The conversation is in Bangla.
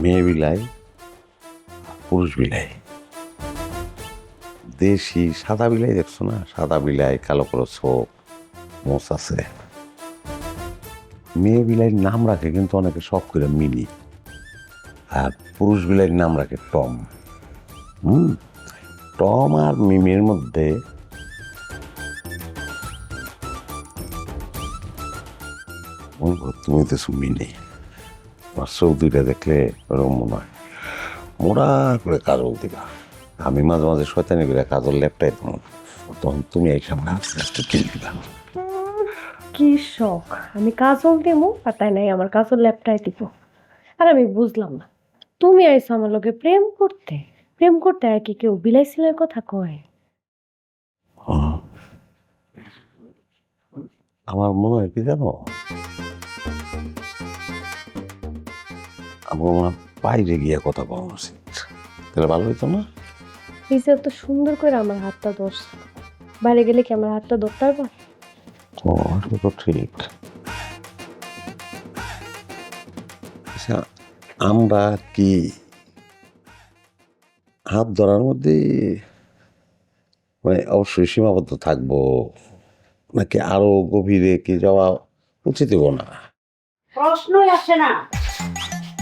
মেয়ে বিলাই, পুরুষ বিলাই। দেশি সাদা বিলাই দেখছো না? সাদা বিলাই, কালো কালো ছোপ, মোচ আছে। মেয়ে বিলাইয়ের নাম রাখে কিন্তু অনেকে শখ করে মিনি, আর পুরুষ বিলাইয়ের নাম রাখে টম। টম আর মিমির মধ্যে তুমি তো মিনি। আমার চোখ দুইটা দেখলে ওরকম মনে হয় মোড়া করে কাজল দিবা। আমি মাঝে মাঝে শয়তানি করে কাজল লেপটাই তোমার, তখন তুমি এই সামনে আস্তে আস্তে কিল দিবা। কি শখ আমি কাজল দেবো আর তাই নাই আমার কাজল ল্যাপটাই দিব। আর আমি বুঝলাম না, তুমি আইসো আমার লোকে প্রেম করতে। প্রেম করতে আর কি কেউ বিলাই সিলাইয়ের কথা কয়? আমার মনে হয় কি জানো, আমার মনে হয় বাইরে গিয়ে কথা বলা উচিত, তাহলে ভালো হইতো না? এই যে এত সুন্দর করে আমার হাতটা ধরছে, বাইরে গেলে কি আমার হাতটা ধরতে পারবো? ও, এটা তো ঠিক। আচ্ছা, আমরা কি হাত ধরার মধ্যে মানে অবশ্যই সীমাবদ্ধ থাকবো, নাকি আরো গভীরে কি যাওয়া উচিত হবো না? প্রশ্নই আসে না।